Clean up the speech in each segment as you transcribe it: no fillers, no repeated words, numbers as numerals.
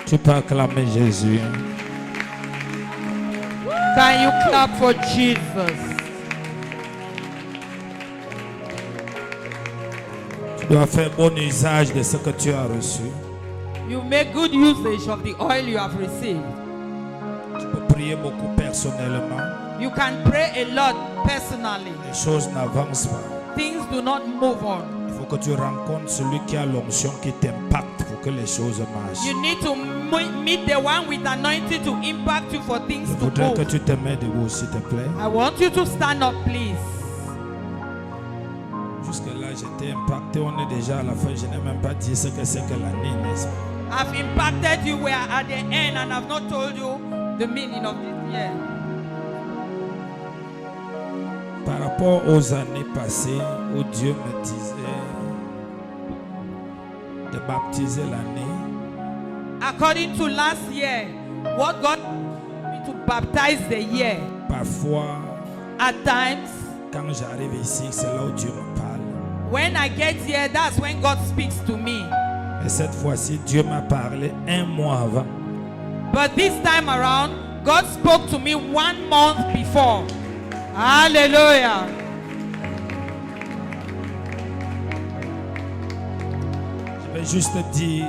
Tu peux acclamer Jésus. Can you clap for Jesus? Tu dois faire bon usage de ce que tu as reçu. You make good usage of the oil you have received. Tu peux prier beaucoup personnellement. You can pray a lot personally. Les choses n'avancent pas. Things do not move on. Il faut que tu rencontres celui qui a l'onction qui t'impacte pour que les choses marchent. You need to meet the one with anointing to impact you for things Je to voudrais que move. tu te mets debout, s'il te plaît. I want you to stand up, please. Jusque-là, j'étais impacté. On est déjà à la fin. Je n'ai même pas dit ce que c'est que l'année, n'est-ce pas? I've impacted you. We are at the end, and I've not told you the meaning of this year. Par rapport aux années passées où Dieu me disait de baptiser l'année, According to last year, what God told me to baptize the year. parfois, At times, quand j'arrive ici, c'est là où Dieu me parle. when I get here, that's when God speaks to me. Et cette fois-ci, Dieu m'a parlé un mois avant. But this time around, God spoke to me 1 month before. Hallelujah. Je vais juste dire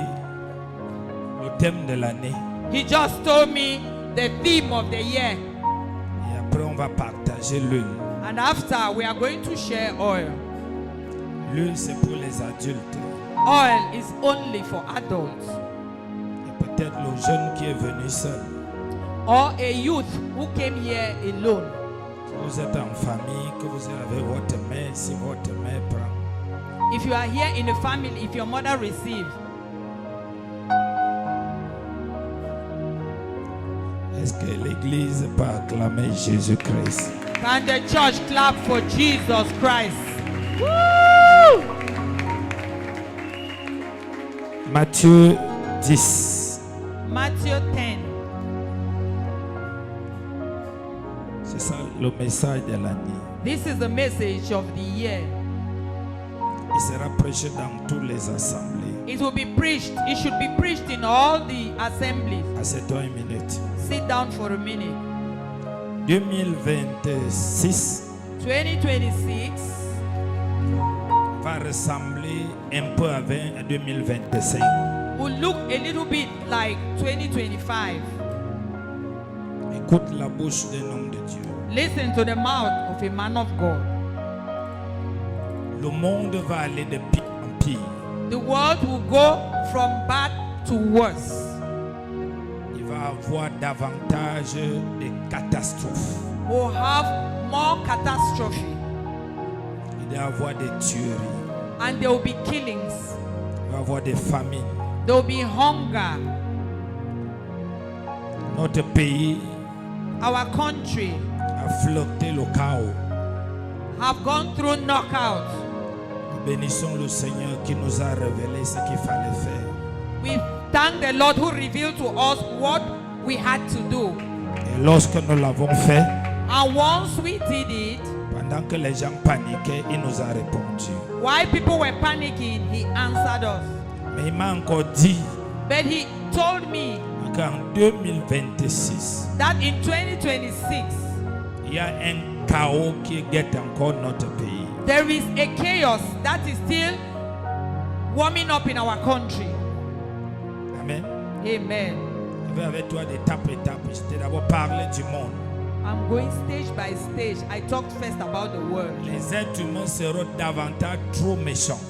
le thème de l'année. He just told me the theme of the year. Et après, on va partager l'huile. And after, we are going to share oil. L'huile, c'est pour les adultes. Oil is only for adults. Et peut-être le jeune qui est venu seul. Or a youth who came here alone. Vous êtes en famille, que vous avez votre mère, si votre mère prend. If you are here in a family, if your mother receives, Est-ce que l'Église peut acclamer Jésus-Christ? can the church clap for Jesus Christ? Woo! Matthieu 10. Matthew 10. C'est ça le message de l'année. This is the message of the year. Il sera prêché dans toutes les assemblées. It will be preached. It should be preached in all the assemblies. Asseyez-toi une minute. Sit down for a minute. 2026 2026 va ressembler un peu à 2025. will look a little bit like 2025. Écoute la bouche d'un homme de Dieu. Listen to the mouth of a man of God. Le monde va aller de pire en pire. The world will go from bad to worse. Il va avoir davantage de catastrophes. We'll have more catastrophe. Il va y avoir des tueries. And there will be killings. Il va y avoir des famines. There will be hunger. Notre pays Our country a flirté le chaos. have gone through knockout. Nous bénissons le Seigneur qui nous a révélé ce qu'il fallait faire. We thank the Lord who revealed to us what we had to do. Et lorsque nous l'avons fait, And once we did it, pendant que les gens paniquaient, il nous a répondu. while people were panicking, he answered us. Mais il m'a encore dit But he told me qu'en 2026, that in 2026, il y a un chaos qui guette encore notre pays. there is a chaos that is still warming up in our country. Amen. Amen. Je vais avec toi d'étape à étape. Je t'ai d'abord parlé du monde. I'm going stage by stage. I talked first about the world. Les êtres humains seront davantage trop méchants.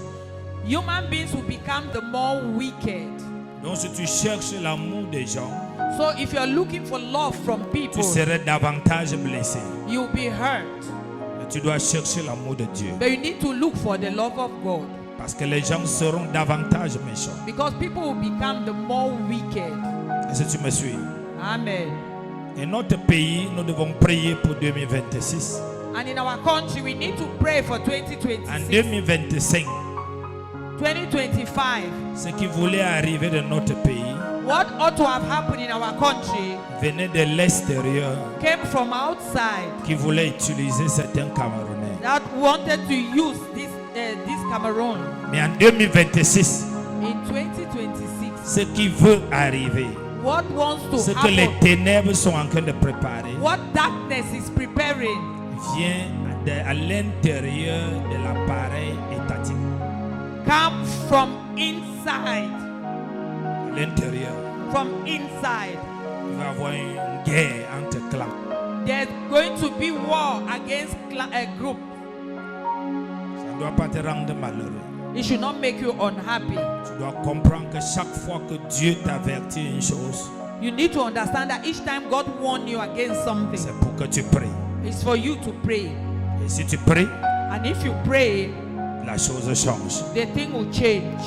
Human beings will become the more wicked. Donc si tu cherches l'amour des gens, So if you're looking for love from tu people, serais davantage blessé. you'll be hurt. Mais tu dois chercher l'amour de Dieu. But you need to look for the love of God. Parce que les gens seront davantage méchants. Because people will become the more wicked. Est-ce que tu me suis? Amen. Et notre pays, nous devons prier pour 2026. And in our country, we need to pray for En 2026. 2025, 2025. ce qui voulait arriver de notre pays What ought to have happened in our country venait de l'extérieur, came from outside qui voulait utiliser certains Camerounais. that wanted to use this Cameroon. Mais en 2026, In 2026, ce qui veut arriver, what wants to ce que les happen, ténèbres sont en train de préparer, what darkness is preparing, vient à l'intérieur de l'appareil étatique. come from inside. À l'intérieur, From inside. il va y avoir une guerre entre clans. There's going to be war against a group. Ça ne doit pas te rendre malheureux. It should not make you unhappy. Tu dois comprendre que chaque fois que Dieu t'avertit une chose, You need to understand that each time God warns you against something, c'est pour que tu pries. it's for you to pray. Et si tu pries, And if you pray, la chose change. the thing will change.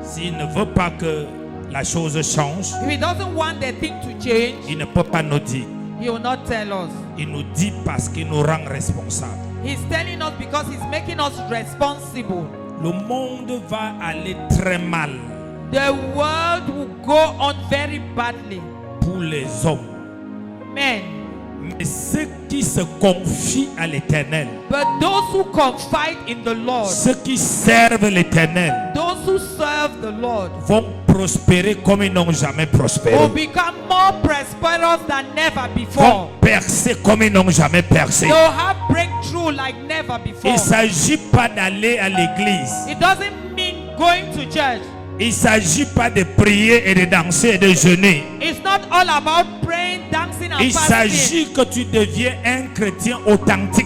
S'il ne veut pas que la chose change, If He doesn't want the thing to change, il ne peut pas nous dire. He will not tell us. Il nous dit parce qu'il nous rend responsables. He's telling us because He's making us responsible. Le monde va aller très mal The world will go on very badly. pour les hommes. Men. Mais ceux qui se confient à l'Éternel, But those who confide in the Lord, ceux qui servent l'Éternel, those who serve the Lord, vont prospérer comme ils n'ont jamais prospéré. will become more prosperous than never Vont before. percer comme ils n'ont jamais percé. They'll have breakthrough like never before. Il ne s'agit pas d'aller à l'église. It doesn't mean going to church. Il ne s'agit pas de prier et de danser et de jeûner. It's not all about praying, dancing, and Il fasting. s'agit que tu deviens un chrétien authentique.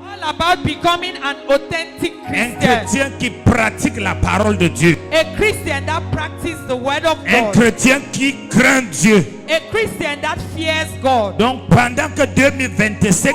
All about becoming an authentic Un Christian. chrétien qui pratique la parole de Dieu. A Christian that practices the word of Un God. chrétien qui craint Dieu. A Christian that fears God. Donc pendant que 2025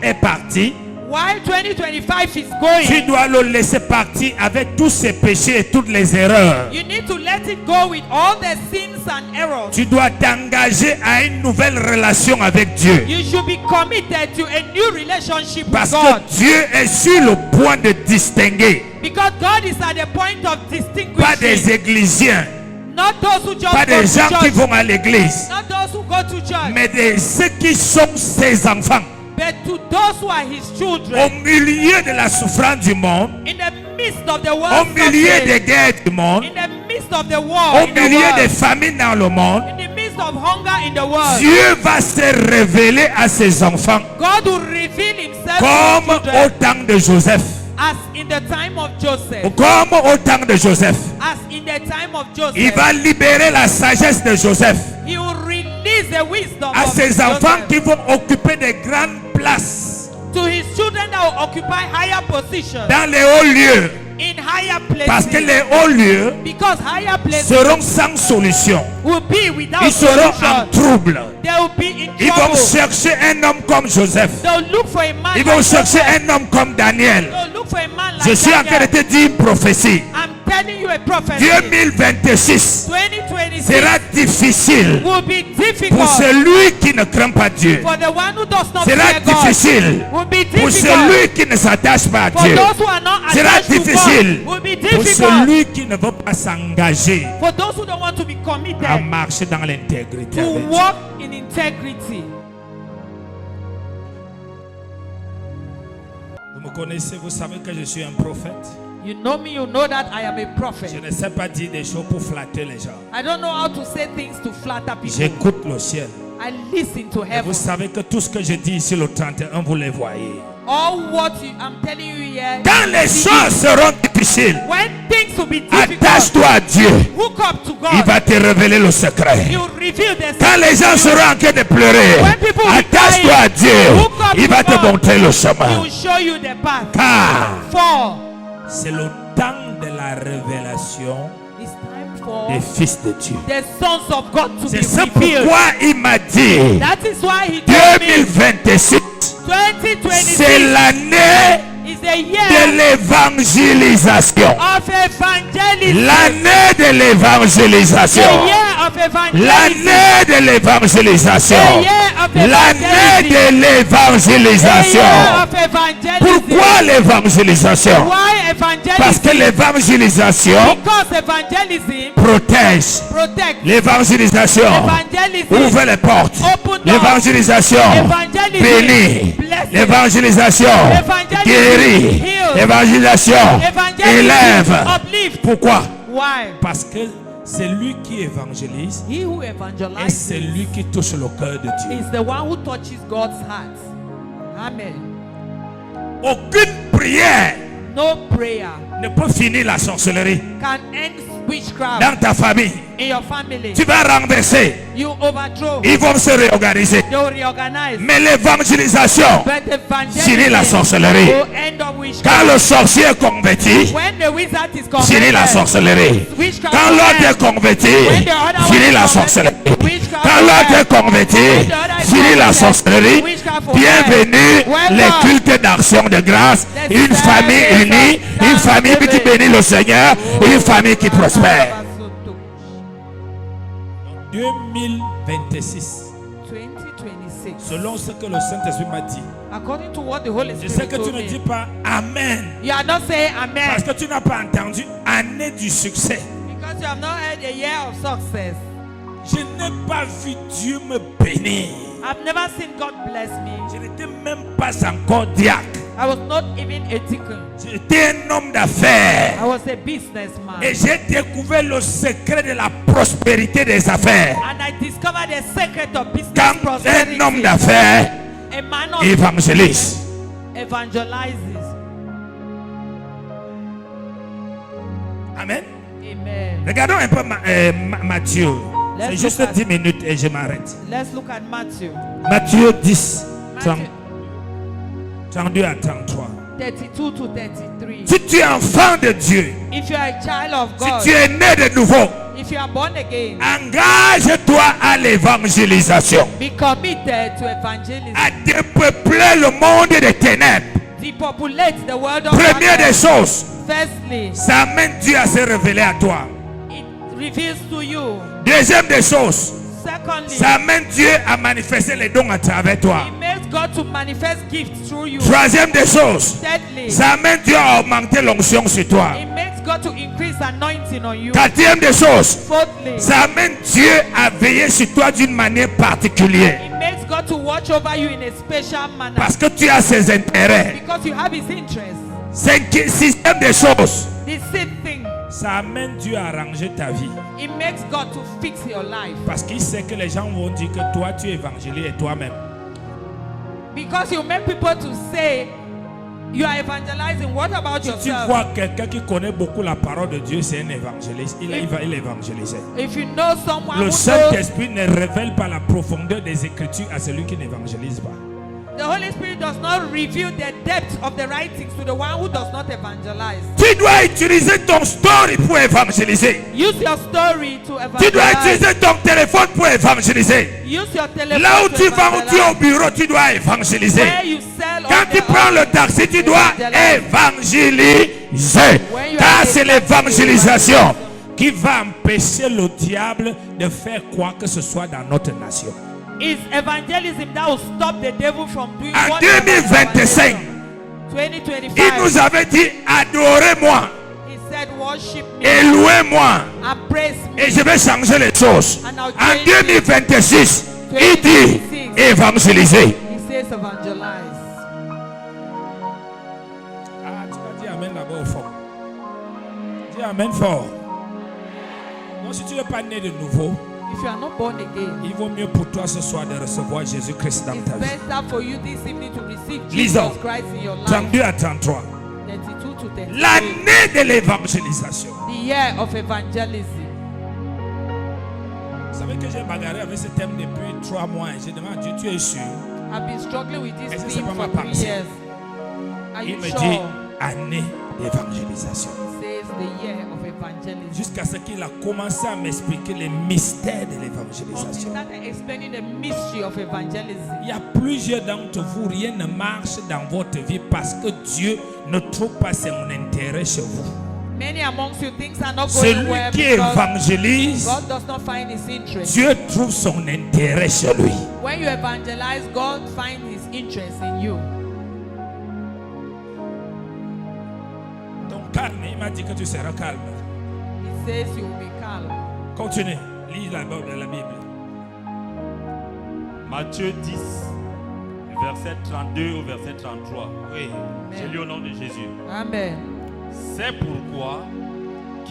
est parti, While 2025 is tu going, dois le laisser partir avec tous ses péchés et toutes les erreurs. you need to let it go with all the sins and errors. Tu dois t'engager à une nouvelle relation avec Dieu. You should be committed to a new relationship with Parce God. que Dieu est sur le point de distinguer. Because God is at the point of Pas des distinguishing. églisiens, Not those who just pas go des to gens qui church. vont à l'église, Not those who go to church. mais de ceux qui sont ses enfants. But to those who are His Au children. milieu de la souffrance du monde, In the midst of the au world milieu suffering, des guerres du monde, in the midst of the war, au in the milieu des world, famines dans le monde, in the midst of hunger in the world, Dieu va se révéler à ses enfants God will reveal Himself comme to His children, au temps de Joseph. as in the time of Joseph. Comme au temps de Joseph. As in the time of Il Joseph, va libérer la sagesse de Joseph He will release the wisdom à of ses enfants Joseph qui vont occuper de grandes places to His children that will occupy higher positions dans les hauts lieux. in higher Parce que places. les hauts lieux Because higher places seront sans solution. will be without Ils seront en solution. trouble. They will be in Ils vont trouble. chercher un homme comme Joseph. They'll look for a man Ils vont like chercher Joseph. un homme comme Daniel. They'll look for a man like Je suis en train de Daniel. te dire une prophétie. I'm telling you a prophecy. 2026 2026 sera difficile will be pour difficult celui qui ne craint pas Dieu. for the one who does not Sera fear God. difficile Will be pour difficult celui qui ne s'attache pas à for Dieu. those who are not Sera attached to difficile God. Will be pour difficult celui qui ne veut pas s'engager for those who don't want to be à committed marcher dans l'intégrité to avec Dieu. walk in integrity. Vous me connaissez, vous savez que je suis un prophète. You know me, you know that I am a prophet. Je ne sais pas dire des choses pour flatter les gens. I don't know how to say things to flatter people. J'écoute le ciel. I listen to Et heaven. vous savez que tout ce que je dis ici le 31, vous les voyez. All what I'm telling you here. Quand les choses seront difficiles, When things will be difficult, attache-toi à Dieu. hook up to Il God. va te révéler le secret. He will reveal the Quand les gens secret. seront en train de pleurer, When people will be attache-toi à dying, Dieu. look up Il to va te God. montrer le He chemin. will show you the path. Car For c'est le temps de la révélation it's time for des fils de Dieu. the sons of God to be C'est ça revealed. pourquoi il m'a dit That is why He told me 2026, 2026 c'est l'année is the de year l'évangélisation. of evangelism. L'année de The l'évangélisation. year of evangelism. L'année de l'évangélisation. The year of L'année evangelism. de The l'évangélisation. year of evangelism. Pourquoi l'évangélisation? Why evangelism? Parce que l'évangélisation Because evangelism protège. protects. L'évangélisation Evangelism ouvre les portes. open doors. L'évangélisation Evangelism bénit. blesses. L'évangélisation Evangelism guérit. heals. L'évangélisation Evangelism élève. uplift. Pourquoi? Why? Parce que C'est lui qui évangélise He who et evangelizes c'est lui qui touche le cœur de Dieu. is the one who touches God's heart. Amen. Aucune prière No prayer ne peut finir la sorcellerie can end witchcraft dans ta famille. in your family. Tu vas renverser. You overthrow. Ils vont se réorganiser. They will reorganize. Mais l'évangélisation But finit la evangelism sorcellerie. will end up Quand witchcraft. le sorcier est converti, When the wizard is finit la converted, sorcellerie. witchcraft Quand will l'autre est end. converti, When the other one finit is la converted, sorcellerie. witchcraft Quand will l'autre end. est converti, When the other is finit la converted, sorcellerie. witchcraft will end. Bienvenue Welcome. les cultes d'action de grâce. The Une famille service unie, of une famille qui thanksgiving. bénit le Seigneur, une famille qui prospère. 2026, 2026. selon ce que le Saint-Esprit m'a dit. According to what the Holy Je sais Spirit que tu told ne me. dis pas Amen. You are not saying Parce amen que tu n'as pas entendu année du succès. because you have not heard a year of success. Je n'ai pas vu Dieu me bénir. I've never seen God bless me. Je n'étais même pas encore diacre. I was not even a deacon. J'étais un homme d'affaires. I was a businessman. Et j'ai découvert le secret de la prospérité des affaires. And I discovered the secret of business Quand prosperity. un homme d'affaires A man of évangélise. evangelizes. Amen. Amen. Regardons un peu Matthieu. C'est Let's juste look at- 10 minutes et je m'arrête. Let's look at Matthew. Matthieu 10, Matthew 32 à 33. 32 to 33. Si tu es enfant de Dieu, If you are a child of si God, tu es né de nouveau, if you are born again, engage-toi à l'évangélisation, be committed to evangelism. à dépeupler le monde des ténèbres. Depopulate the world of Première des darkness. choses, Firstly, ça amène Dieu à se révéler à toi. it reveals to you. Deuxième des choses, Secondly, ça amène Dieu à manifester les dons à travers toi. it makes God to manifest gifts through you. Troisième des choses, Thirdly, ça amène Dieu à augmenter l'onction sur toi. it makes God to increase anointing on you. Quatrième des choses, Fourthly, ça amène Dieu à veiller sur toi d'une manière particulière. it makes God to watch over you in a special manner Parce que tu as ses intérêts. because you have His interest. Sixième des choses, The sixth thing, ça amène Dieu à arranger ta vie. it makes God to fix your life Parce qu'il sait que les gens vont dire que toi tu es évangélisé et toi-même. because you make people to say you are evangelizing. What about Si tu yourself? vois quelqu'un qui connaît beaucoup la parole de Dieu, c'est un évangéliste. Il évangélise. If you know someone Le who knows, Saint-Esprit ne révèle pas la profondeur des Écritures à celui qui n'évangélise pas. the Holy Spirit does not reveal the depth of the writings to the one who does not evangelize. Tu dois utiliser ton story pour évangéliser. Use your story to Tu dois evangelize. utiliser ton téléphone pour évangéliser. Use your telephone Là où to tu vas, où tu es au evangelize. bureau, tu dois évangéliser. Where you sell Quand on tu the prends le office, taxi, tu dois evangelize. évangéliser. When you Car are c'est a taxi, l'évangélisation qui va empêcher le diable de faire quoi que ce soit dans notre nation. It's evangelism that will stop the devil from doing En whatever 2025, il 2025. nous avait dit adorez-moi He said, worship me et louez-moi and praise me. et je vais changer les choses. En 2026, il dit évangéliser. He says evangelize. Ah, tu vas dire amen là-bas au fond. Dis amen fort. Donc si tu n'es pas né de nouveau, If you are not born again, il vaut mieux pour toi ce soir de recevoir Jésus-Christ dans it's ta vie. better for you this evening to receive Lisons. Jesus Christ in your life. 32 à 33. 32 to 33. L'année de l'évangélisation. The year of evangelism. Vous savez que j'ai bagarré avec ce thème depuis 3 mois et j'ai demandé à Dieu, tu es sûr? I've been struggling with this Est-ce que theme c'est pas for ma 3 pensée? years. Are Il you me sure? dit année d'évangélisation. It says the year of evangelism. Jusqu'à ce qu'il a commencé à m'expliquer les mystères de Until l'évangélisation. he started explaining the mystery of evangelism. Il y a plusieurs d'entre vous, rien ne marche dans votre vie parce que Dieu ne trouve pas son intérêt chez vous. Many amongst you things are not going Celui well qui because évangélise, God does not find his interest. Dieu trouve son intérêt chez lui. When you evangelize, God finds his interest in you. Donc calme, il m'a dit que tu seras calme. He says you will be calm. Continue, lis la Bible. Matthieu 10, verset 32 au verset 33. Oui. Je lis au nom de Jésus. Amen. C'est pourquoi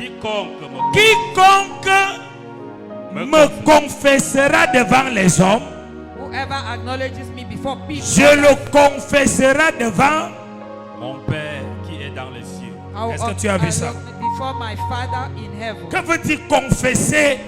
quiconque me confessera devant les hommes, Whoever acknowledges me before people, je le confesserai devant. mon Père qui est dans les cieux. I will Est-ce que tu as vu ça? acknowledge before my Father in heaven. Que veut dire confesser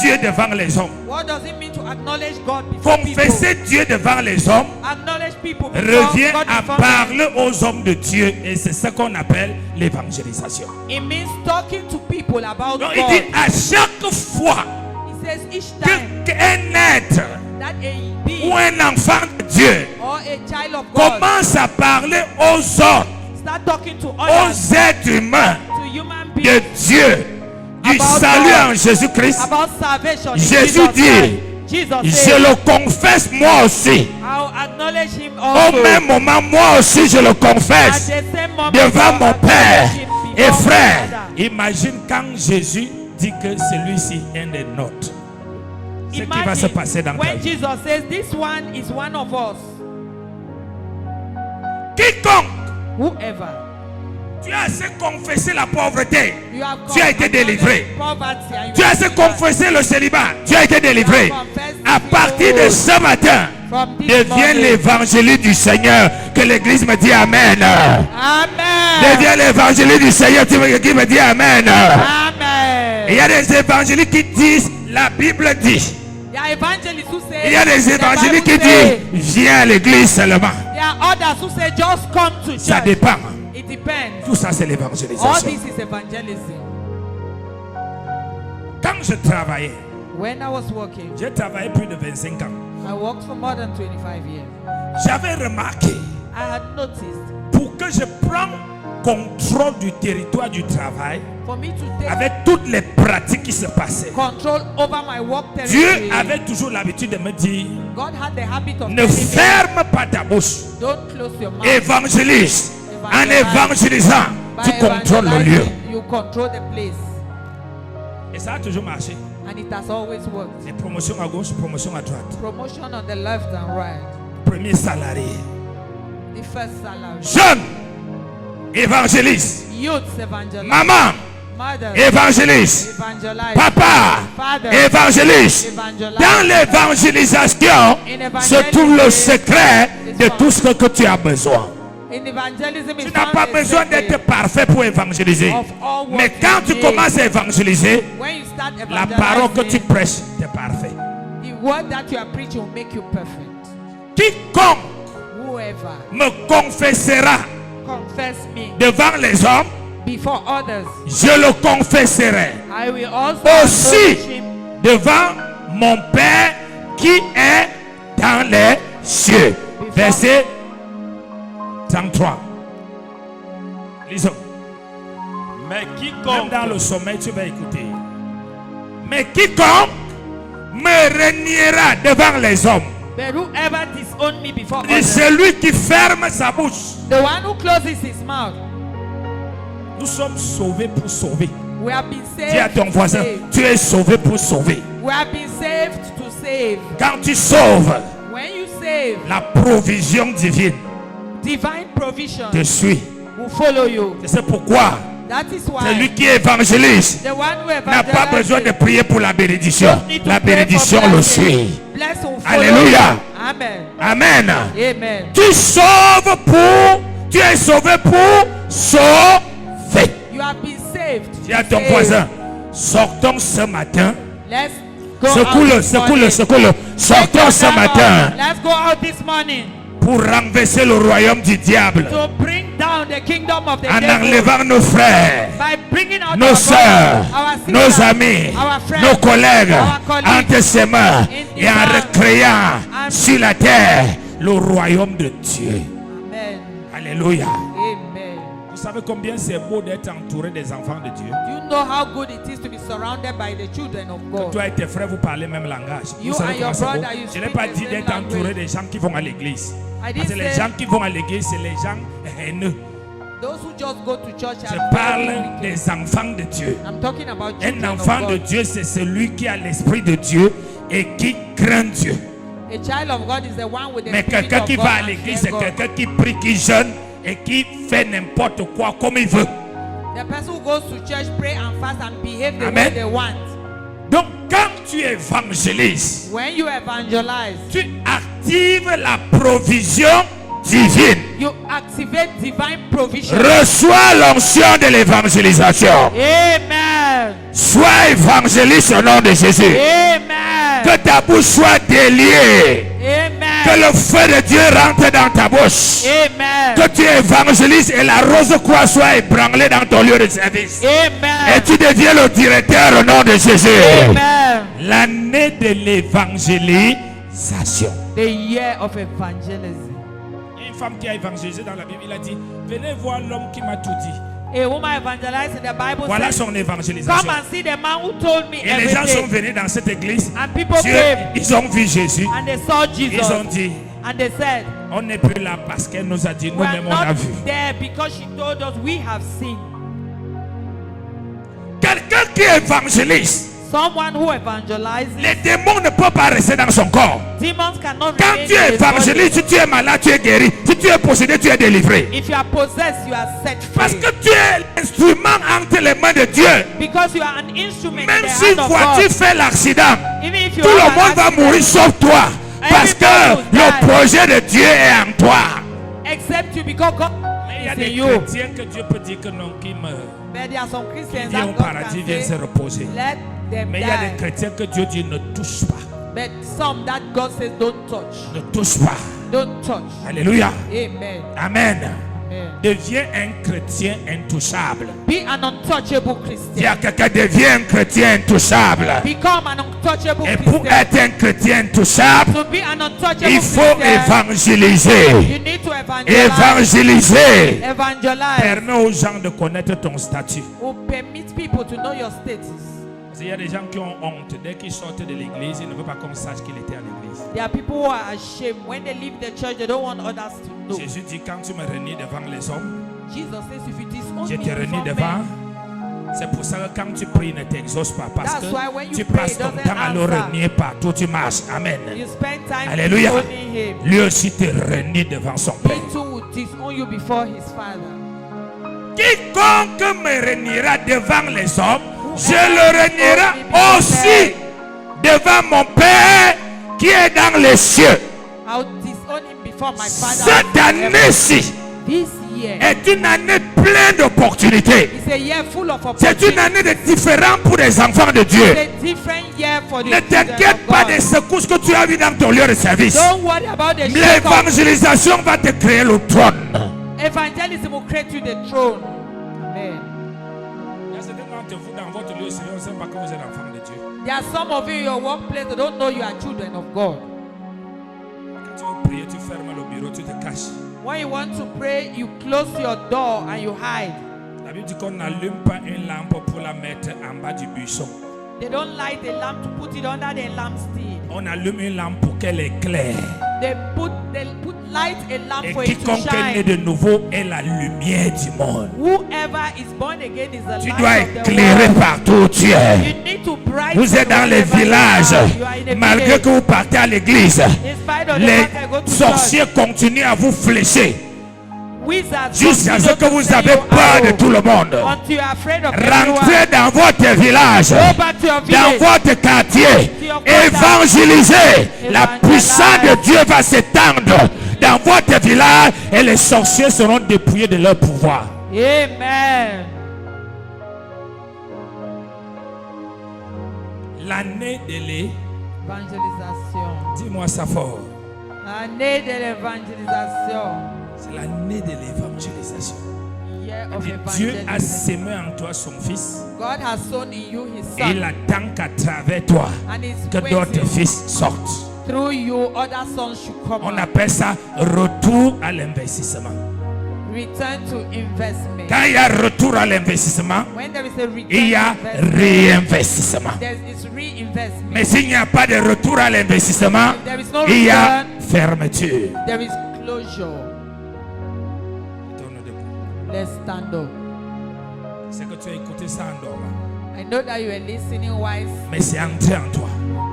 Dieu devant les hommes? What does it mean to acknowledge God before Confesser Dieu devant les hommes people? Acknowledge people before revient God à before men. parler aux hommes de Dieu et c'est ce qu'on appelle l'évangélisation. It means talking to people about Donc il God. dit à chaque fois He says each time qu'un être that a ou being un enfant de Dieu or a child of God commence à parler aux autres, start talking to aux others, êtres humains to human de beings Dieu, du About salut God. en Jésus-Christ, about salvation. in Jésus Jesus dit, Christ. Jesus je said, le confesse moi aussi. I'll acknowledge him Au also. même moment, moi aussi je le At confesse the same moment, devant I'll mon Père acknowledge him et before my frère. Father. Imagine quand Jésus dit que celui-ci est un des nôtres. Ce qui va se passer dans ta when vie. Jesus says this one is one of us, Quiconque, whoever tu as assez confessé la pauvreté, you have tu as été délivré. poverty and you Tu as have assez delivered. confessé le célibat, tu as été délivré. À partir de ce matin, From this deviens morning. l'évangéliste du Seigneur. Que l'église me dit Amen. Amen. Deviens l'évangéliste du Seigneur qui me dit Amen. Amen. Il y a des évangélistes qui disent la Bible dit. There are evangelists who say, Il y a des the évangélistes Bible qui say. disent viens à l'église seulement. There are others who say just come to Ça church. dépend. It depends. Tout ça c'est All l'évangélisation. this is evangelism. Quand je travaillais, When I was working, j'ai travaillé plus de 25 ans. I worked for more than 25 years. J'avais remarqué, I had noticed pour que je prenne contrôle du territoire du travail, for me to take avec toutes les pratiques qui se passaient, control over my work Dieu territory, avait toujours l'habitude de me dire, God had the habit of ne telling me, ferme pas ta bouche. don't close your mouth. Évangélise. En évangélisant, By tu contrôles le lieu. evangelizing, you control the place. Et ça a toujours marché. And it has always worked. Les promotions à gauche, promotion à droite. Promotion on the left and right. Premier salarié. The first salary. Jeune. Évangéliste. Youth evangelize. Maman. Mother Évangéliste. evangelize. Papa. Father Évangéliste. evangelize. Dans l'évangélisation se trouve le secret de tout ce que tu as besoin. In evangelism, Tu is n'as found pas a besoin secret d'être parfait pour évangéliser. of all what Mais quand you tu need. commences à évangéliser, When you start la parole que tu evangelizing, prêches, c'est parfait. the word that you are preaching will make you perfect. Quiconque Whoever me confessera confess me devant les hommes, before others, je le confesserai I will also aussi acknowledge him devant mon Père qui est dans les cieux. Verset 33. Lisons. Mais Même quiconque dans le sommeil, tu vas écouter. Mais quiconque me reniera devant les hommes, But whoever disown me before et others, celui qui ferme sa bouche. the one who closes his mouth, Nous sommes sauvés pour sauver. we have been Dis à saved ton to voisin, save. tu es sauvé pour sauver. We have been saved to save. Quand tu sauves, When you save, la provision divine divine provision te suit. will follow you. C'est pourquoi That is why celui qui évangélise the one who n'a pas besoin de prier pour la bénédiction. don't need to La pray for bénédiction le blessing. suit. Blessing will follow Alléluia. you. Amen. Amen. Amen. Tu es sauvé pour sauver. You have been saved. Dis à to ton save. voisin, sortons ce matin. Let's go Secoue-le, out this secoue-le, morning. secoue-le. Sortons ce matin Let's go out this morning pour renverser le royaume du diable to bring down the kingdom of the en devil enlevant nos frères, by bringing out nos our sœurs, brothers, our sisters, nos amis, our friends, nos collègues our colleagues, entre ses mains in et en the recréant and- sur la terre le royaume de Dieu. Amen. Alléluia. Amen. Vous savez combien c'est beau d'être entouré des enfants de Dieu. Do you know how good it is to be surrounded by the children of God? Toi et tes frères, vous parlez même langage. You Vous savez and your comment c'est beau? brother, you Je n'ai speak pas the dit same d'être entouré language. des gens qui vont à l'église. I Parce que didn't les say gens qui vont à l'église, c'est les gens haineux. those who just go to church Je are parle very wicked. des enfants de Dieu. I'm talking about Un children enfant of de God. Dieu, c'est celui qui a l'esprit de Dieu et qui craint Dieu. A child of God is the one with the Mais spirit quelqu'un of qui God va à and l'église, fear c'est God. quelqu'un qui prie, qui jeûne et qui fait n'importe quoi comme il veut. A The person who goes to church, pray and fast and behave the way Amen. they want. Donc, quand tu évangélises, When you evangelize, tu actives la provision divine. you activate divine provision. Reçois l'onction de l'évangélisation. Amen. Sois évangéliste au nom de Jésus. Amen. Que ta bouche soit déliée. Que Amen. le feu de Dieu rentre dans ta bouche. Amen. Que tu évangélises et la rose quoi soit ébranlée dans ton lieu de service. Et Amen. tu deviens le directeur au nom de Jésus. Amen. L'année de l'évangélisation. The year of evangelism. Une femme qui a évangélisé dans la Bible, il a dit, venez voir l'homme qui m'a tout dit. A woman evangelized in the Bible Voilà says, son évangélisation. come and see the man who told me Et les gens sont everything. venus dans cette église. And people Dieu, came ils ont vu Jésus. and they saw Ils Jesus. ont dit, And they said, on n'est plus là parce qu'elle nous a dit, we are nous-mêmes on a not vu. there because she told us we have seen. Quelqu'un qui évangélise, Someone who evangelizes, les démons ne peuvent pas rester dans son corps. demons cannot Quand remain tu in his body. évangélises, si tu es malade, tu es guéri. Si tu es possédé, tu es délivré. If you are possessed, you are set Parce free. que tu es l'instrument entre les mains de Dieu. Because you are an instrument in Même the si hand une of voiture God. fait l'accident, Even if you tout le have monde an va accident, mourir sauf toi. Parce que Everybody will le die. projet de Dieu est en toi. except you, because God Mais il y a is in des you. chrétiens que Dieu peut dire que non, qui meurent. But there are some Christians Viens au that God paradis, can viens se say, reposer. let them Mais il y a des die. chrétiens que Dieu dit ne touche pas. But some that God says don't touch. Ne touche pas. Don't touch. Alléluia. Amen. Amen. Amen. Deviens un chrétien intouchable. Be an untouchable Il y Christian. a quelqu'un devient un chrétien intouchable. Become an untouchable Et pour Christian. être un chrétien intouchable, To be an untouchable il faut Christian, évangéliser. you need to evangelize. Évangéliser Evangelize permet aux gens de connaître ton statut. will permit people to know your status. Parce qu'il y a des gens qui ont honte. Dès qu'ils sortent de l'église, ils ne veulent pas qu'on sache qu'il était à l'église. There are people who are ashamed. When they leave the church, they don't want others to know. Jésus dit, quand tu me réunis devant les hommes, Jesus says, if you disown je me te réunis before devant. men, C'est pour ça que quand tu pries, ne t'exauce pas. Parce That's why when que you tu pray, passes it ton doesn't temps à le answer. renier partout. Tu marches. Amen. you spend time Alléluia. disowning him. Lui aussi te réunit devant son Père. He too will disown you before his father. Quiconque me réunira devant les hommes, je le réunirai aussi devant mon Père qui est dans les cieux. I'll disown him before my father. Cette année-ci This year est une année pleine d'opportunités. is a year full of C'est une opportunities. année de différent pour les enfants de Dieu. It's a different year for the Ne children t'inquiète of pas God. des secousses que tu as vues dans ton lieu de service. Don't worry about the shake-up. L'évangélisation va te créer le trône. Evangelism will create you the throne. Amen. Il y a certains d'entre vous dans votre lieu de service, on ne sait pas que vous êtes enfants de Dieu. There are some of you in your workplace that don't know you are children of God. Quand tu veux prier, tu fermes le bureau, tu te caches. When you want to pray, you close your door and you hide. La Bible dit qu'on n'allume pas une lampe pour la mettre en bas du buisson. They don't light a lamp to put it under the lampstand. On allume une lampe pour qu'elle éclaire. They put light a lamp Et for it to quiconque est né shine. de nouveau est la lumière du monde. Whoever is born again is the Tu light dois of the éclairer world. partout où tu es. You need to brighten Vous êtes dans les wherever you villages. are. You are in a Malgré village. que vous partez à l'église, In spite of the les fact that I go to sorciers church, continuent à vous flécher. wizards Jusqu'à ce continue que to vous send avez you peur de arrows tout le monde. until you are afraid of Rentrez everyone. dans votre village, Go back to your dans village. votre quartier, To your quarter. évangélisez. La Evangelize. puissance de Dieu va s'étendre dans votre village et les sorciers seront dépouillés de leur pouvoir. Amen. L'année de Évangélisation. dis-moi ça fort, L'année de l'évangélisation. c'est l'année de l'évangélisation. Year of Dieu a evangelism. sémé en toi son fils God has sown in you his et il son. attend qu'à travers toi And is que d'autres waiting fils sortent. through you, other sons should come On out. appelle ça retour à l'investissement. Return to investment. Quand il y a retour à l'investissement, When there is a return il y a to investment, réinvestissement. there is reinvestment. Mais s'il n'y a pas de retour à l'investissement, If there is no il y a return, fermeture. there is closure. Tourne debout. Let's stand up. C'est que tu as écouté ça en dormant. I know that you are listening wise, Mais c'est entré en toi.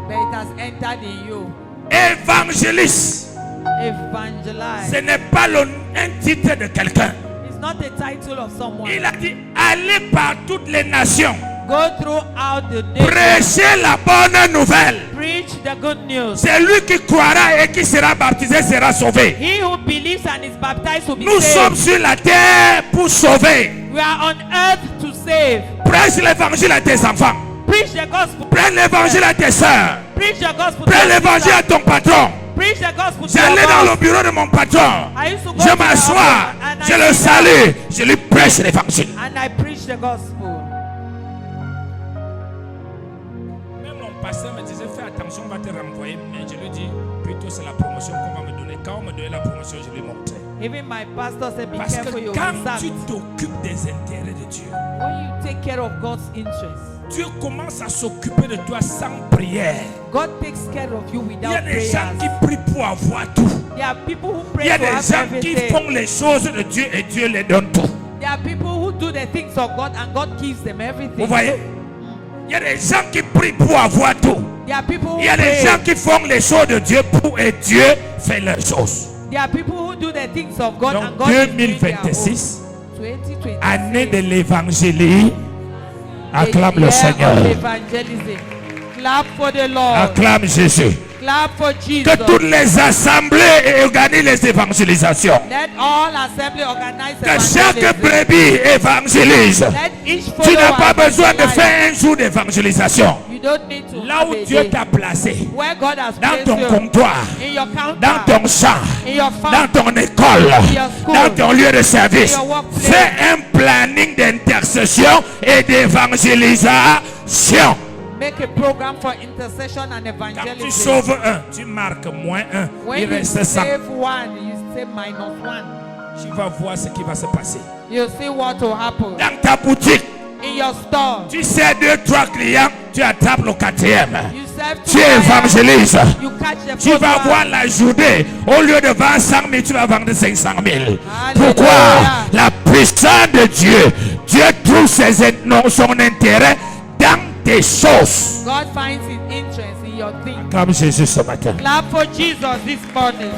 but it has entered in you. Évangéliste, Evangelize. ce n'est pas un titre de quelqu'un. It's not a title of someone. Il a dit, allez par toutes les nations. Go throughout the nation. Prêchez la bonne nouvelle. Preach the good news. C'est lui qui croira et qui sera baptisé sera sauvé. He who believes and is baptized will be Nous sommes saved. sur la terre pour sauver. We are on earth to save. Prêche l'évangile à tes enfants. Preach the gospel. Prêche l'évangile à tes soeurs. Preach the gospel. Prêche to your l'évangile à sister. ton patron. Preach the gospel. to your J'allais dans le boss. bureau de mon patron. I used to go Je to the m'assois. office and I Je le sit down salue. Je lui prêche l'évangile. and I preach the gospel. Même mon pasteur me disait, fais attention, on va te renvoyer. Mais je lui dis, plutôt c'est la promotion qu'on va me donner. Quand on me donnait la promotion, je lui montrais. Even my pastor said, be Parce careful que your quand sack. tu t'occupes des intérêts de Dieu, When you take care of God's interests, Dieu commence à s'occuper de toi sans prière. God takes care of you Il y a without des gens qui prayers. prient pour avoir tout. There are people who Il y pray a to des have gens qui everything. font les choses de Dieu et Dieu les donne tout. There are people who do the things of God and God gives them Vous everything. voyez? Il y a des gens qui prient pour avoir tout. There are people who Il y a des gens pray. qui font les choses de Dieu pour et Dieu fait leurs choses. There are people who do the things of God Donc and God is doing their 2026, own. 2026. année de l'évangélie, acclame The le year Seigneur. of evangelism. Clap for the Lord. Acclame Jésus. Clap for Jesus. Que toutes les assemblées organisent les évangélisations. Let all assembly organize Que chaque evangelism. brebis évangélise. Let each Tu n'as pas follower besoin de evangelize. faire un jour d'évangélisation. You don't need to Là have où a Dieu day. t'a placé, Where God has dans placed ton you. comptoir, In your counter. dans ton champ, In your dans farm. ton école, your school, dans ton lieu de service, in your workplace. fais un planning d'intercession et d'évangélisation. Make a program for intercession and Quand tu evangelism. sauves un, tu marques moins un. When Il you reste 100. save one, you save minus one. Tu vas voir ce qui va se passer. You see what will happen. Dans ta boutique, In your store, tu sais 2-3 clients, tu attrapes le 4e. you serve Tu two buyers, évangélises. you catch the Tu first vas one. voir la journée, au lieu de vendre 100 000, tu vas vendre 500 000. Alléluia. Pourquoi? La puissance de Dieu. Dieu trouve son intérêt dans tes choses. God finds his interest in your thing. Comme Jésus ce matin. Clap for Jesus this morning.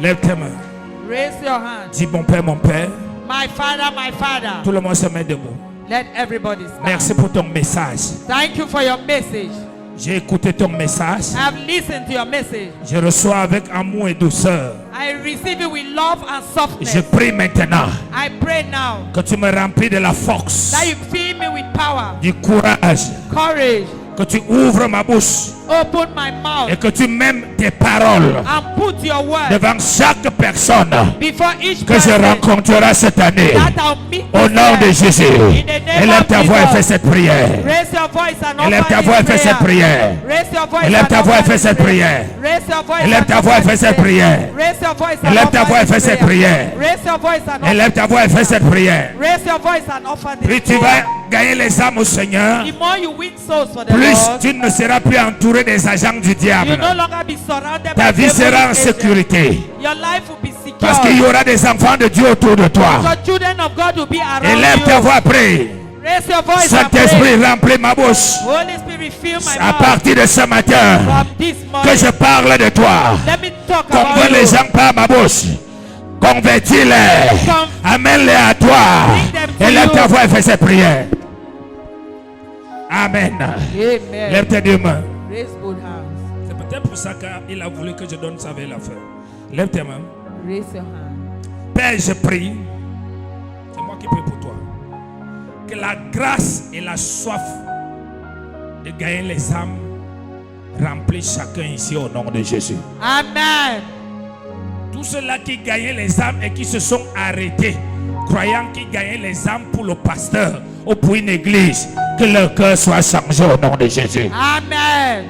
Lève tes mains. Raise your hand. Dis mon Père, mon Père. My Father, my Father. Tout le monde se met debout. Let everybody stand. Merci pour ton message. Thank you for your message. J'ai écouté ton message. I have listened to your message. Je reçois avec amour et douceur. I receive it with love and softness. Je prie maintenant I pray now que tu me remplis de la force, that you fill me with power, du courage, courage. que tu ouvres ma bouche Open my mouth et que tu m'aimes tes paroles and put your word devant chaque personne before each que je person rencontrerai cette année. that I'll meet Au this nom de year. Jésus, In the name élève of ta voix et Jesus. fais cette prière. Raise your voice and Élève offer ta this voix et fais cette prayer. prière. Raise your voice Élève and ta voix et offer fais this cette prayer. prière. Raise your voice Élève and ta voix et offer fais this cette prayer. prière. Raise your voice and Élève ta offer voix et this fais cette prayer. prière. Raise your voice and offer Élève ta voix et fais cette prière. Raise your voice and offer this Plus tu prayer. vas gagner les âmes au Seigneur, The more you win souls for the plus Lord, tu ne seras plus entouré des agents du you diable. no longer be surrounded Ta by vie sera en demonic agents. sécurité. Your life will be secure. Parce qu'il y aura des enfants de Dieu autour de toi. The children of God will be around Élève ta you. voix, prie. Raise your voice and pray. Saint-Esprit, remplis ma bouche. Holy Spirit, fill my À mouth partir de ce matin, from this morning. que je parle de toi. Let me talk Convainc about les you. gens par ma bouche. Convertis-les. Amène-les à toi. Élève ta voix et fais cette prière. Amen. Amen. Lève tes deux mains. Raise both hands. C'est peut-être pour ça qu'il a voulu que je donne ça avec la fin. Lève tes mains. Raise your hand. Père, je prie. C'est moi qui prie pour toi. Que la grâce et la soif de gagner les âmes remplissent chacun ici au nom de Jésus. Amen. Tous ceux-là qui gagnaient les âmes et qui se sont arrêtés, croyant qu'ils gagnaient les âmes pour le pasteur ou pour une église, que leur cœur soit changé au nom de Jésus. Amen.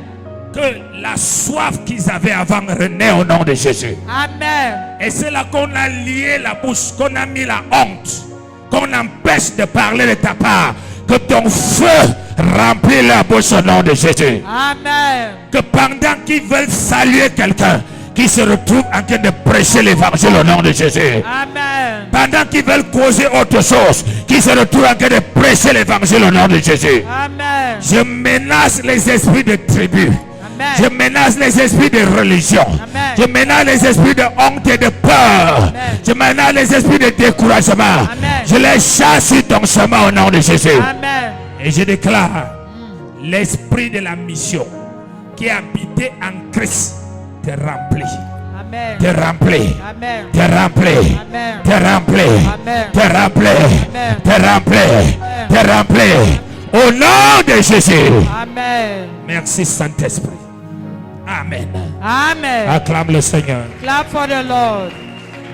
Que la soif qu'ils avaient avant renaît au nom de Jésus. Amen. Et c'est là qu'on a lié la bouche, qu'on a mis la honte, qu'on empêche de parler de ta part. Que ton feu remplit la bouche au nom de Jésus. Amen. Que pendant qu'ils veulent saluer quelqu'un, qui se retrouve en train de prêcher l'évangile au nom de Jésus. Amen. Pendant qu'ils veulent causer autre chose, qui se retrouvent en train de prêcher l'évangile au nom de Jésus. Amen. Je menace les esprits de tribu, I'm Amen. Je menace les esprits de religion. Amen. Je menace les esprits de honte et de peur. Amen. Je menace les esprits de découragement. Amen. Je les chasse sur ton chemin au nom de Jésus. Amen. Et je déclare l'esprit de la mission qui est habité en Christ te remplit. Amen. Te remplit. Amen. Te remplit. Amen. Te remplit. Amen. Te remplit. Amen. Te remplit. Amen. Te remplit. Au nom de Jésus. Amen. Merci Saint-Esprit. Amen. Amen. Acclame le Seigneur. Clap for the Lord.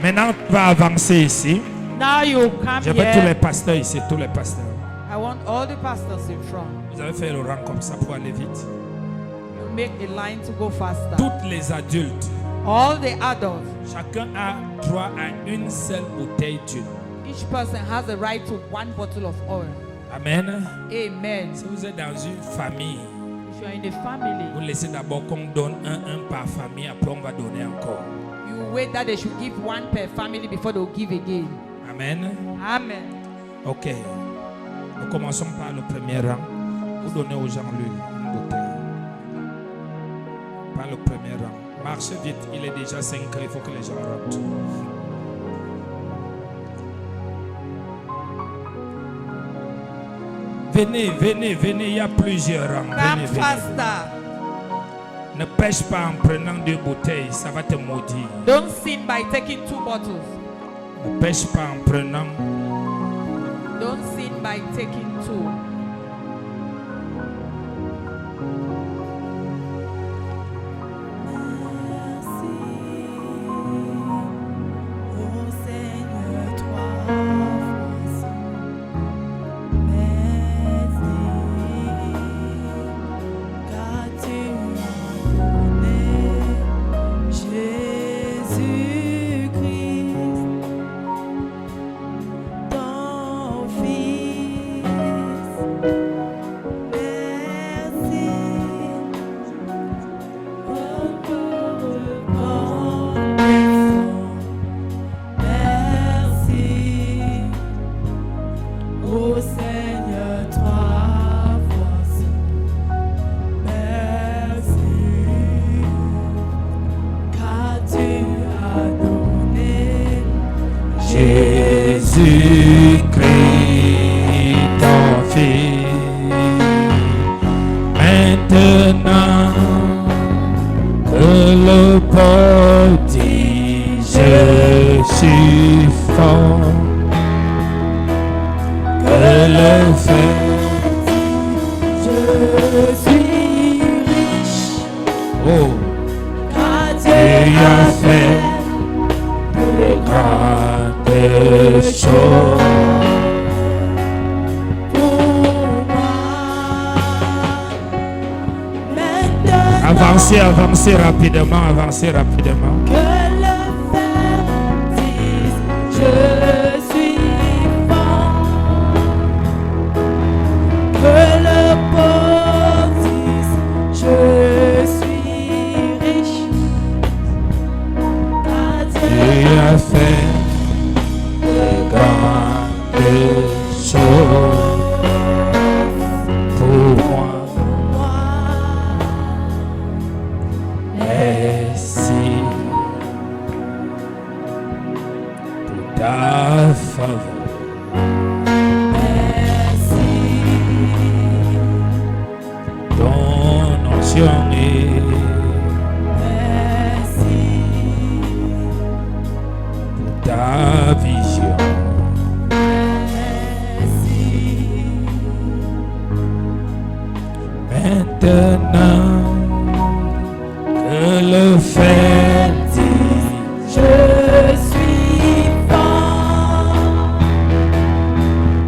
Maintenant, tu vas avancer ici. Now you come Je veux tous les here. pasteurs ici, tous les pasteurs. I want all the pastors in front. Vous avez fait le rang comme ça pour aller vite. You make a line to go faster. Toutes les adultes, All the adults. chacun a droit à une seule bouteille d'huile. Each person has a right to one bottle of oil. Amen. Amen. Si vous êtes dans une famille, If you are in a family, vous laissez d'abord qu'on donne un par famille, après on va donner encore. you wait that they should give one per family before they'll give again. Amen. Amen. Ok. Nous commençons par le premier rang. Vous donnez aux gens l'huile, une bouteille. Par le premier rang. Marchez vite, il est déjà 5 heures, il faut que les gens rentrent. Venez, venez, venez, il y a plusieurs rangs. Come Venez, venez. faster. Ne pêche pas en prenant 2 bouteilles, ça va te maudire. Don't sin by taking 2 bottles. Ne pêche pas en prenant. Don't sin by taking 2. Jésus-Christ, ton Fils, maintenant que le Paul dit, je suis fort, que le fait, Je suis riche, oh, car tu as fait de grandes choses. pour moi. Maintenant Avancez, avancez rapidement, avancez rapidement. que le fer dise, je suis fort. Que le pot dise, je suis riche. Car Tu Dieu as fait de grandes choses pour moi. Merci pour ta faveur. Ton onction est pour ta vision. Maintenant que le fer dit, je suis fort.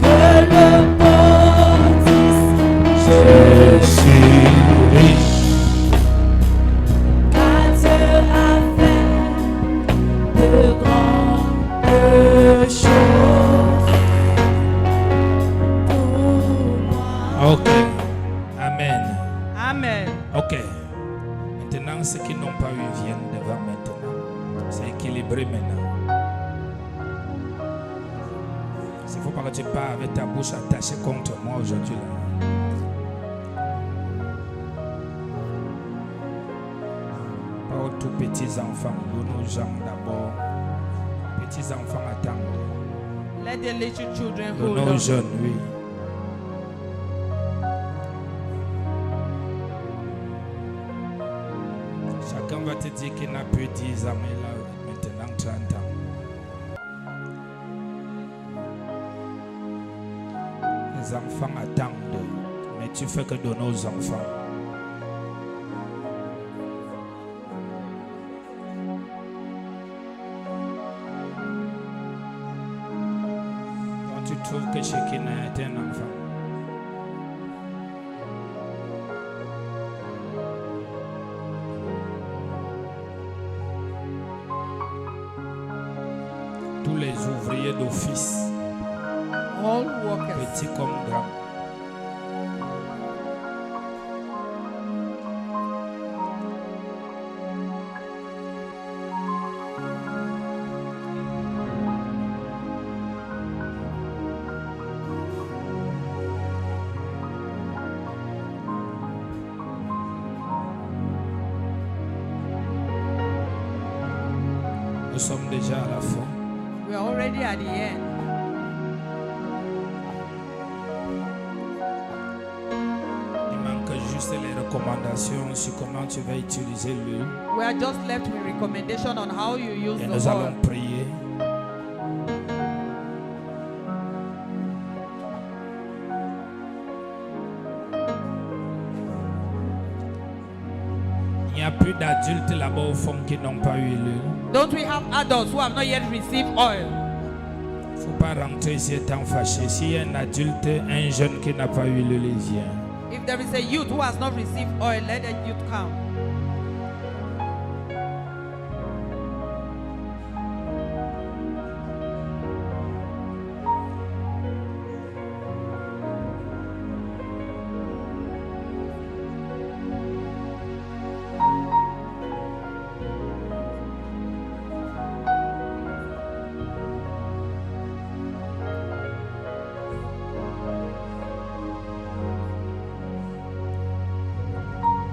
Que le pot dise, je suis riche. car Dieu a fait de grandes choses pour moi. Ok. Amen. Amen. Ok. Maintenant, ceux qui n'ont pas eu viennent devant maintenant. C'est équilibré maintenant. Il ne faut pas que tu pars avec ta bouche attachée contre moi aujourd'hui. Là. Oh, tous petits enfants, nos gens d'abord. Petits enfants attendent. Let the little children hold Nos on. jeunes, oui. Chacun va te dire qu'il n'a plus 10 ans, mais il a maintenant 30 ans. Les enfants attendent, mais tu fais que donner aux enfants. Quand tu trouves que chacun est un enfant, tous les ouvriers d'office, All workers, petits comme grands, nous sommes déjà à la fin. we are already at the end. Il manque juste les recommandations sur comment tu vas utiliser l'huile. We are just left with recommendation on how you use Et the nous oil. allons prier. Il n'y a plus d'adultes là-bas au fond qui n'ont pas eu l'huile. Don't we have adults who have not yet received oil? Il ne faut pas rentrer ici étant fâché. S'il y a un adulte, un jeune qui n'a pas eu l'huile, il vient. If there is a youth who has not received oil, let the youth come.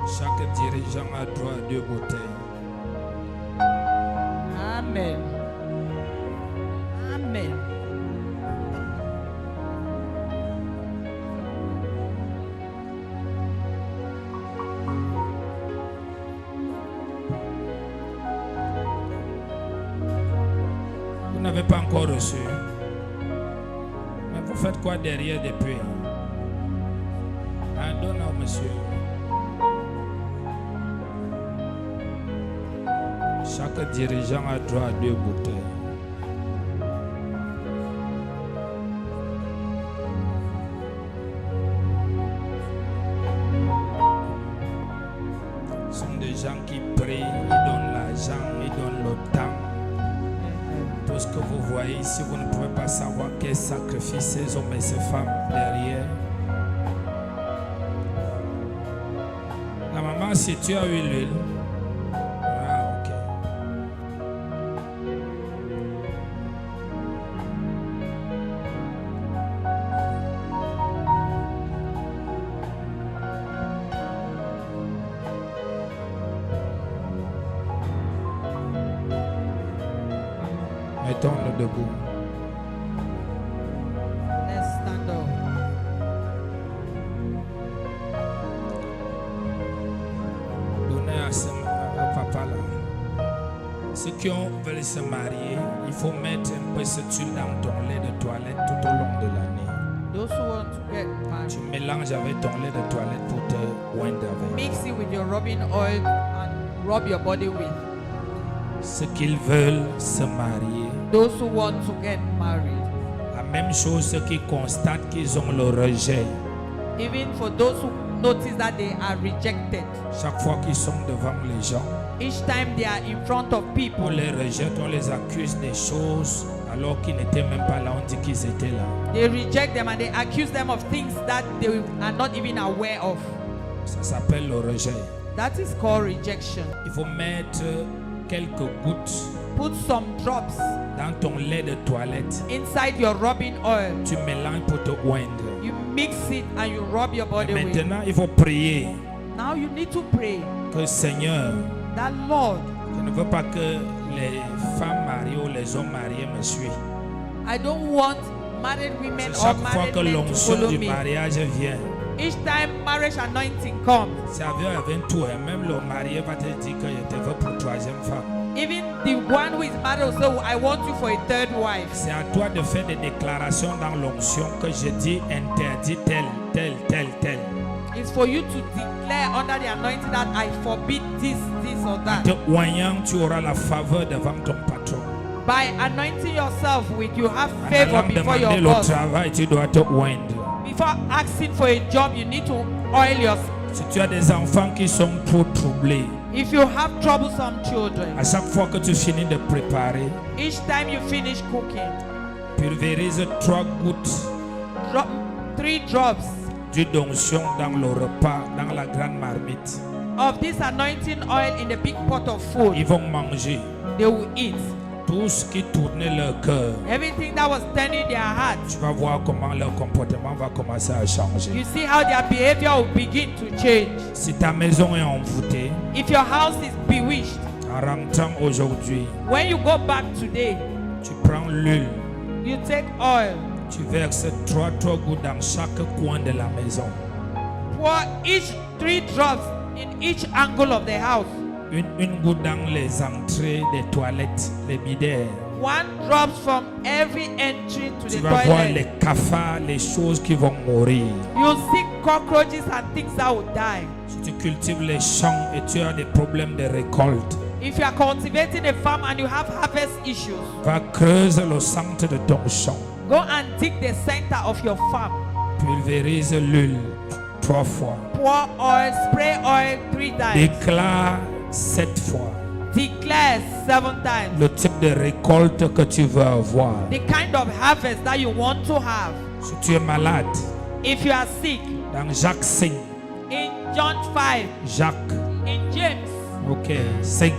Chaque dirigeant a droit à 2 bouteilles. Amen. Amen. Vous n'avez pas encore reçu. Mais vous faites quoi derrière depuis? Ah, donne au monsieur. Chaque dirigeant a droit à 2 bouteilles. Ce sont des gens qui prient, ils donnent l'argent, ils donnent le temps. Tout ce que vous voyez, si vous ne pouvez pas savoir quel sacrifice ces hommes et ces femmes derrière. La maman, si tu as eu l'huile, ah, ok. Mettons-le debout. Let's stand up. Donnez à ce au papa là. Ceux qui veulent se marier, il faut mettre un peu cette huile dans ton lait de toilette tout au long de l'année. Those who want to get Tu married, mélanges avec ton lait de toilette pour te oindre avec. mix it with your rubbing oil and rub your body with. Ceux qui veulent se marier, Those who want to get married, la même chose, ceux qui constatent qu'ils ont le rejet. even for those who notice that they are rejected, Chaque fois qu'ils sont devant les gens, each time they are in front of on people, les rejette, on les accuse des choses alors qu'ils n'étaient même pas là, on dit qu'ils étaient là. they reject them and they accuse them of things that they are not even aware of. Ça s'appelle le rejet. That is called rejection. Il faut mettre quelques gouttes Put some drops dans ton lait de toilette. inside your rubbing oil. Tu mélanges pour te oindre. You mix it and you rub your body with. Maintenant, il faut prier Now you need to pray que Seigneur, that Lord, Je ne veux pas que les femmes mariées ou les hommes mariés me suivent. I don't want married women or Chaque fois married que men to l'onction follow du me. mariage vient, Each time marriage anointing comes, ça vient avec tout. Et même le marié va te dire que je te veux pour troisième femme. even the one who is married will say, I want you for a third wife. C'est à toi de faire des déclarations dans l'onction que je dis interdit tel, tel, tel, tel. It's for you to declare under the anointing that I forbid this, this or that. Te voyant, tu auras la faveur devant ton patron. By anointing yourself with, you have En favor allant before demander your le boss. travail, tu dois te oindre. Before asking for a job, you need to oil yourself. Si tu as des enfants qui sont trop troublés, If you have troublesome children, à chaque fois que tu finis de préparer, each time you finish cooking, pulvérise 3 gouttes drop 3 drops d'huile d'onction dans le repas, dans la grande marmite. of this anointing oil in the big pot of food. Ils vont manger. They will eat. Tout ce qui tournait leur cœur, Everything that was turning their heart, tu vas voir comment leur comportement va commencer à changer. you see how their behavior will begin to change. Si ta maison est envoûtée, If your house is bewitched, en rentrant aujourd'hui, when you go back today, tu prends l'huile, you take oil, tu verses 3 gouttes dans chaque coin de la maison. pour each 3 drops in each angle of the house. Une goutte dans les entrées des toilettes, les bidaires. 1 drops from every entry to Tu the vas voir les toilet. cafards, les choses qui vont mourir. You'll see cockroaches and things that will die. Si tu cultives les champs et tu as des problèmes de récolte, If you are cultivating a farm and you have harvest issues, va creuser le centre de ton champ. go and dig the center of your farm. Pulvérise l'huile 3 fois. Pour oil, spray oil 3 times. Déclare 7 fois Declare 7 times. le type de récolte que tu veux avoir. The kind of harvest that you want to have. Si tu es malade, If you are sick, dans Jacques 5, in John 5, Jacques, in James, ok, 5.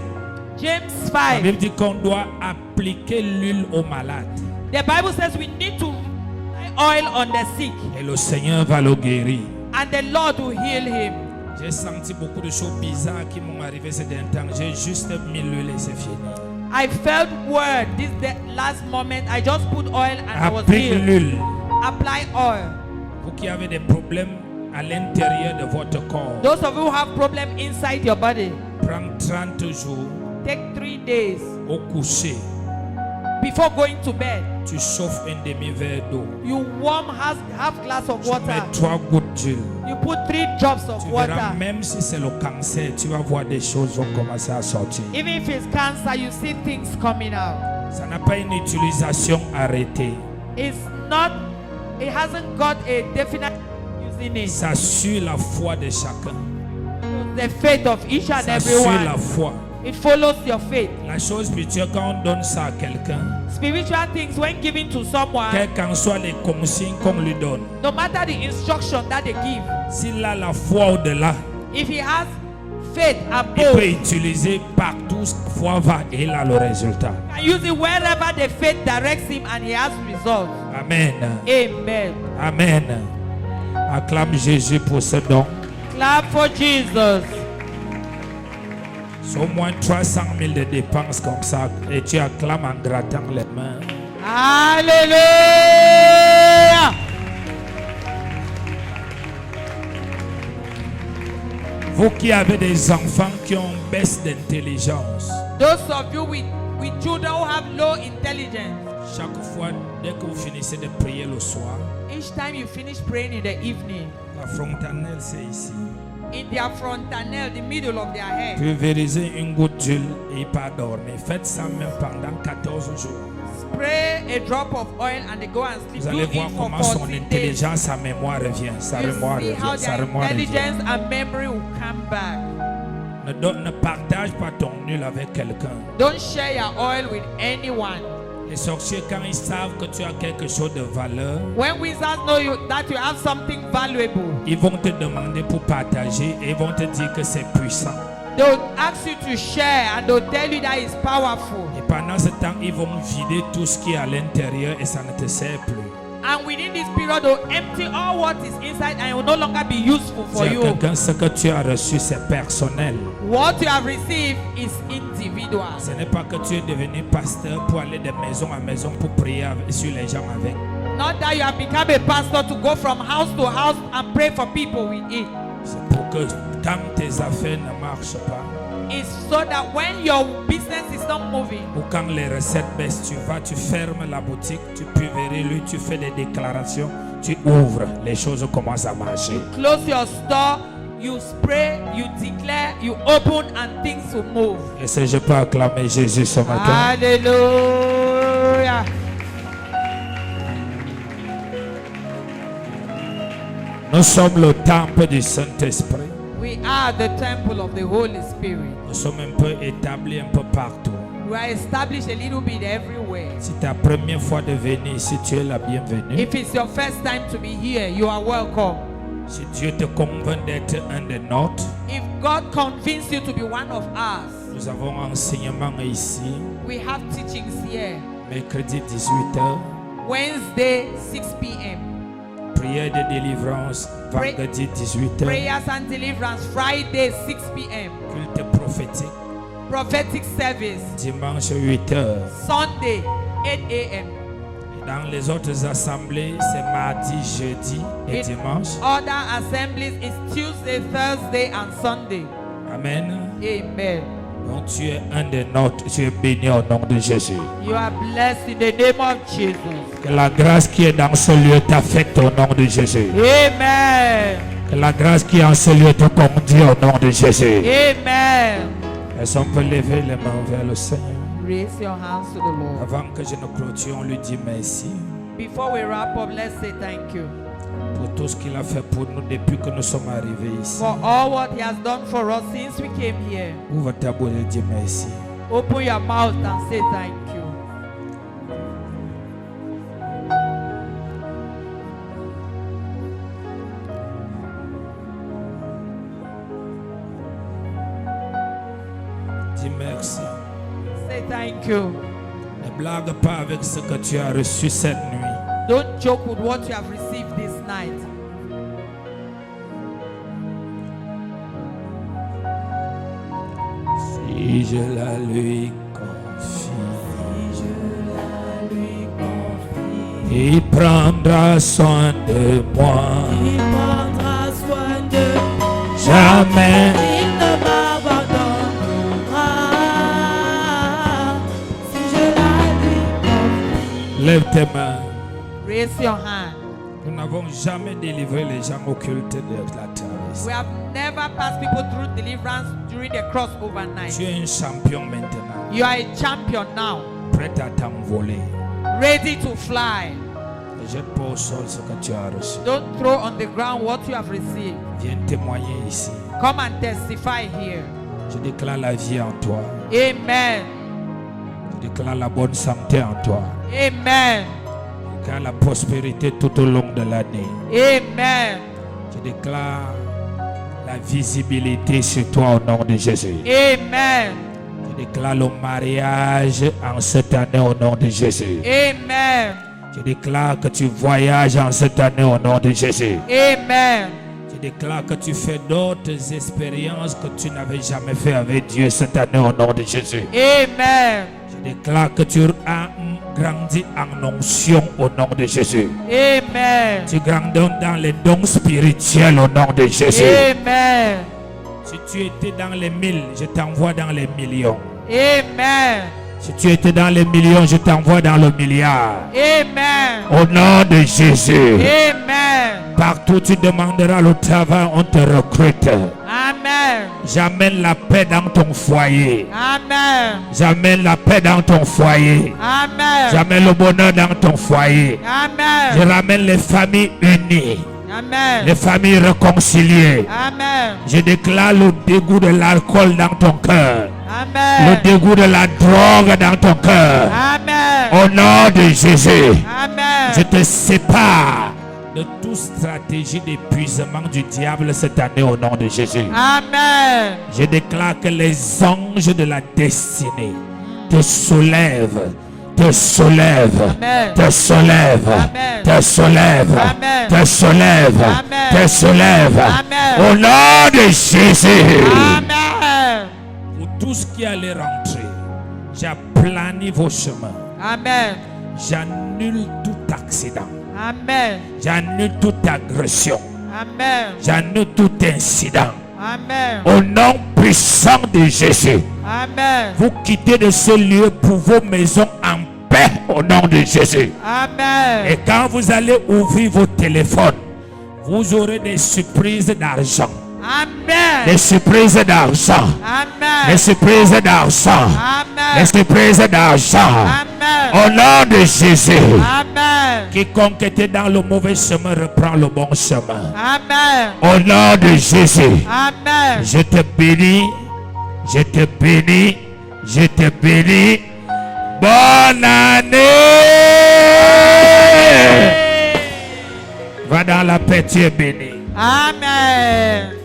James La 5, Bible dit qu'on doit appliquer l'huile aux malades the Bible says we need to apply oil on the sick et le Seigneur va le guérir. and the Lord will heal him. J'ai senti beaucoup de choses bizarres qui m'ont arrivé ces derniers temps. J'ai juste mis l'huile et c'est fini. I felt word this the last moment. I just put oil and I was Applique healed. l'huile. Apply oil. Vous qui avez des problèmes à l'intérieur de votre corps, Those of you who have problem inside your body, prends 30 jours take 3 days au coucher. before going to bed. Tu chauffes un demi-verre d'eau. You warm half glass of Tu mets water. 3 gouttes d'huile. You put 3 drops of Tu verras, water. même si c'est le cancer, tu vas voir des choses vont commencer à sortir. Even if it's cancer, you see things coming out. Ça n'a pas une utilisation arrêtée. It hasn't got a definite use in it. Ça suit la foi de chacun. The faith of each and Ça suit la everyone. foi. It follows your faith. La chose spirituelle, quand on donne ça à quelqu'un, Spiritual things, when given to someone, quelles qu'en soient les consignes qu'on lui donne, no matter the instruction that they give, s'il a la foi au-delà, if he has faith il peut above, utiliser partout, sa foi va et il a le résultat. and use it wherever the faith directs him and he has results. Amen. Amen. Amen. Acclame Jésus pour ce don. Clap for Jesus. C'est au moins 300 000 de dépenses comme ça et tu acclames en grattant les mains. Hallelujah. Vous qui avez des enfants qui ont baisse d'intelligence, Those of you with children who have low intelligence, chaque fois, dès que vous finissez de prier le soir, each time you finish praying in the evening, la frontanelle c'est ici. in their frontanel, the middle of their head, Pulvérisez une goutte d'huile et pas dormir. Faites ça même pendant 14 jours. spray a drop of oil and they go and sleep. Vous Do allez it voir for comment son 14 days. intelligence, sa mémoire revient. Sa You mémoire see how revient. Sa their mémoire revient. intelligence and memory will come back. Ne partage pas ton huile avec quelqu'un. Don't share your oil with anyone. Les sorciers, quand ils savent que tu as quelque chose de valeur, When wizards know that you have something valuable, ils vont te demander pour partager et ils vont te dire que c'est puissant. they will ask you to share and they'll tell you that it's powerful. Et pendant ce temps, ils vont vider tout ce qui est à l'intérieur et ça ne te sert plus. And within this period, they'll empty all what is inside and it will no longer be useful for Dis à you. quelqu'un, ce que tu as reçu, c'est personnel. What you have received is individual. Ce n'est pas que tu es devenu pasteur pour aller de maison à maison pour prier sur les gens avec. Not that you have become a pastor to go from house to house and pray for people with it. C'est pour que quand tes affaires ne marchent pas, It's so that when your business is not moving, ou quand les recettes baissent, tu vas, tu fermes la boutique, tu pulvérises, tu fais des déclarations, tu ouvres, les choses commencent à marcher. close your store, you spray, you declare, you open, and things will move. Et si je peux acclamer Jésus ce matin. Hallelujah. Nous sommes le temple du Saint-Esprit. We are the temple of the Holy Spirit. Nous sommes un peu établis un peu partout. We are established a little bit everywhere. Si ta première fois de venir ici, tu es la bienvenue. If it's your first time to be here, you are welcome. Si Dieu te convainc d'être un des nôtres, If God convinced you to be one of us, nous avons enseignement ici, we have teachings here. mercredi 18h, Wednesday, 6 p.m. prière de délivrance, vendredi 18h, Prayers and deliverance, Friday, 6 p.m. culte prophétique, Prophetic service, dimanche 8h. Sunday, 8 a.m. Dans les autres assemblées, c'est mardi, jeudi et In dimanche. other assemblies, it's Tuesday, Thursday, and Sunday. Amen. Amen. Donc tu es un des nôtres, tu es béni au nom de Jésus. You are blessed in the name of Jesus. Que la grâce qui est dans ce lieu t'affecte au nom de Jésus. Amen. Que la grâce qui est en ce lieu te conduit au nom de Jésus. Amen. Est-ce qu'on peut lever les mains vers le Seigneur? Raise your hands to the Lord. Avant que je ne clôture, on lui dit merci Before we wrap up, let's say thank you pour tout ce qu'il a fait pour nous depuis que nous sommes arrivés ici. for all what He has done for us since we came here. Ouvre ta bouche et dis merci. Open your mouth and say thank you. Dis merci. Say thank you. Ne blague pas avec ce que tu as reçu cette nuit. Don't joke with what you have received this night. Si je la lui confie, il prendra soin de moi. Il prendra soin de moi. Jamais. Il ne m'abandonnera. Si je la lui confie. Lève tes mains. Raise your hand. Nous n'avons jamais délivré les gens occultes de la traversée. We have never passed people through deliverance during the crossover night. Tu es un champion maintenant, You are a champion now, prêt à t'envoler. ready to fly. Ne jette pas au sol ce que tu as reçu. Don't throw on the ground what you have received. Viens témoigner ici. Come and testify here. Je déclare la vie en toi. Amen. Je déclare la bonne santé en toi. Amen. Je déclare la prospérité tout au long de l'année. Amen. Je déclare la visibilité sur toi au nom de Jésus. Amen. Je déclare le mariage en cette année au nom de Jésus. Amen. Je déclare que tu voyages en cette année au nom de Jésus. Amen. Je déclare que tu fais d'autres expériences que tu n'avais jamais fait avec Dieu cette année au nom de Jésus. Amen. Je déclare que tu as grandi en onction au nom de Jésus. Amen. Tu grandis dans les dons spirituels au nom de Jésus. Amen. Si tu étais dans les 1000, je t'envoie dans les millions. Amen. Si tu étais dans les millions, je t'envoie dans le milliard. Amen. Au nom de Jésus. Amen. Partout où tu demanderas le travail, on te recrute. Amen. J'amène la paix dans ton foyer. Amen. J'amène la paix dans ton foyer. Amen. J'amène le bonheur dans ton foyer. Je Amen. ramène les familles unies, les Amen. familles réconciliées. Amen. Je déclare le dégoût de l'alcool dans ton cœur, le Amen. dégoût de la drogue dans ton cœur. Amen. Au nom de Jésus, je Amen. te sépare de toute stratégie d'épuisement du diable cette année au nom de Jésus. Amen. Je déclare que les anges de la destinée te soulèvent, te soulève, Amen. te soulève, Amen. te soulève, Amen. te soulève, Amen. te soulève. Amen. Au nom de Jésus. Amen. Pour tous qui allez rentrer, j'aplani vos chemins. Amen. J'annule tout accident. Amen. J'annule toute agression. Amen. J'annule tout incident. Amen. Au nom puissant de Jésus. Amen. Vous quittez de ce lieu pour vos maisons en paix au nom de Jésus. Amen. Et quand vous allez ouvrir vos téléphones, vous aurez des surprises d'argent. Amen. Des surprises d'argent. Amen. Des surprises d'argent. Des Amen. surprises d'argent. Amen. Au nom de Jésus. Amen. Quiconque était dans le mauvais chemin reprend le bon chemin. Amen. Au nom de Jésus. Amen. Je te bénis. Je te bénis. Je te bénis. Bonne année. Va dans la paix, tu es béni. Amen.